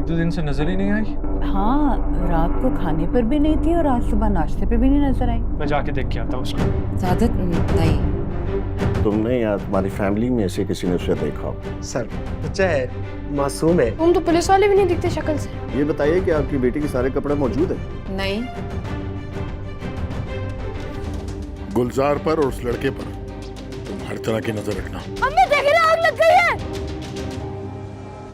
दो दिन से नजर ही नहीं आई। हाँ, रात को खाने पर भी नहीं थी और आज सुबह नाश्ते पे भी नहीं नजर आई। मैं जाके देख के आता हूँ उसको। सादत नहीं। तुमने या तुम्हारी फैमिली में से किसी ने उसे देखा हो? सर बच्चा है, मासूम है। तुम तो पुलिस वाले भी नहीं दिखते शक्ल से। ये बताइए कि आपकी बेटी के सारे कपड़े मौजूद हैं? नहीं। गुलजार पर और उस लड़के पर तुम हर तरह की नजर रखना। अम्मी देख रहे आग लग गई है।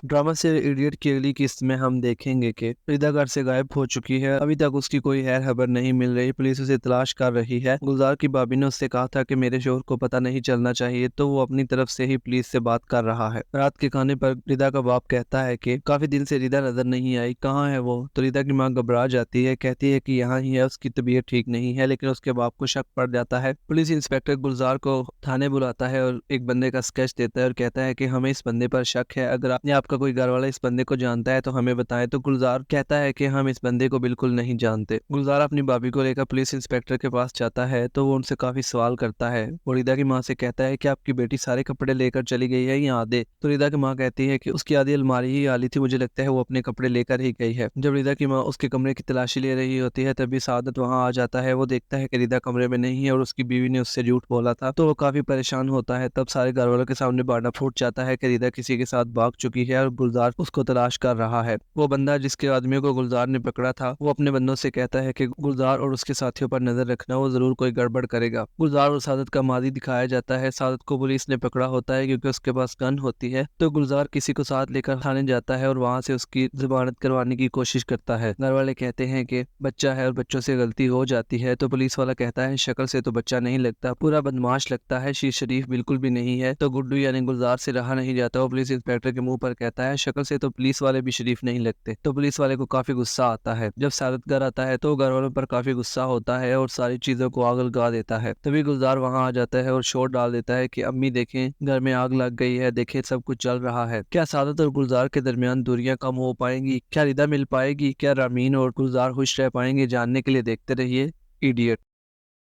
ड्रामा से इडियट की अगली किस्त में हम देखेंगे कि रिदा घर से गायब हो चुकी है। अभी तक उसकी कोई खैर खबर नहीं मिल रही। पुलिस उसे तलाश कर रही है। गुलजार की भाभी ने उससे कहा था कि मेरे शोहर को पता नहीं चलना चाहिए, तो वो अपनी तरफ से ही पुलिस से बात कर रहा है। रात के खाने पर रिदा का बाप कहता है कि काफी दिन से रिदा नजर नहीं आई, कहाँ है वो। तो रिदा की माँ घबरा जाती है, कहती है कि यहाँ ही है, उसकी तबीयत ठीक नहीं है। लेकिन उसके बाप को शक पड़ जाता है। पुलिस इंस्पेक्टर गुलजार को थाने बुलाता है और एक बंदे का स्केच देता है और कहता है कि हमें इस बंदे पर शक है, अगर आपका कोई घर वाला इस बंदे को जानता है तो हमें बताएं। तो गुलजार कहता है कि हम इस बंदे को बिल्कुल नहीं जानते। गुलजार अपनी भाभी को लेकर पुलिस इंस्पेक्टर के पास जाता है तो वो उनसे काफी सवाल करता है। वो रिदा की माँ से कहता है कि आपकी बेटी सारे कपड़े लेकर चली गई है या आधे। तो रिदा की माँ कहती है कि उसकी आधी अलमारी ही खाली थी, मुझे लगता है वो अपने कपड़े लेकर ही गई है। जब रिदा की माँ उसके कमरे की तलाशी ले रही होती है तभी सादत वहाँ आ जाता है। वो देखता है कि रिदा कमरे में नहीं है और उसकी बीवी ने उससे झूठ बोला था, तो वो काफी परेशान होता है। तब सारे घर वालों के सामने बाड़ा फूट जाता है कि रिदा किसी के साथ भाग चुकी है और गुलजार उसको तलाश कर रहा है। वो बंदा जिसके आदमियों को गुलजार ने पकड़ा था वो अपने बंदों से कहता है कि गुलजार और उसके साथियों पर नजर रखना, वो जरूर कोई गड़बड़ करेगा। गुलजार और सादत का मादी दिखाया जाता है। सादत को पुलिस ने पकड़ा होता है क्योंकि उसके पास गन होती है। तो गुलजार किसी को साथ लेकर थाने जाता है और वहां से उसकी जमानत करवाने की कोशिश करता है। घर वाले कहते हैं कि बच्चा है और बच्चों से गलती हो जाती है। तो पुलिस वाला कहता है शक्ल से तो बच्चा नहीं लगता, पूरा बदमाश लगता है, शीर शरीफ बिल्कुल भी नहीं है। तो गुड्डू यानी गुलजार से रहा नहीं जाता। वो पुलिस इंस्पेक्टर के मुंह पर कहता है शक्ल से तो पुलिस वाले भी शरीफ नहीं लगते। तो पुलिस वाले को काफी गुस्सा आता है। जब सादत घर आता है तो घर वालों पर काफी गुस्सा होता है और सारी चीजों को आग लगा देता है। तभी गुलजार वहां आ जाता है और शोर डाल देता है कि अम्मी देखें, घर में आग लग गई है, देखें सब कुछ चल रहा है। क्या सादत और गुलजार के दरमियान दूरियां कम हो पाएंगी? क्या रिदा मिल पाएगी? क्या रामीन और गुलजार खुश रह पाएंगे? जानने के लिए देखते रहिए इडियट।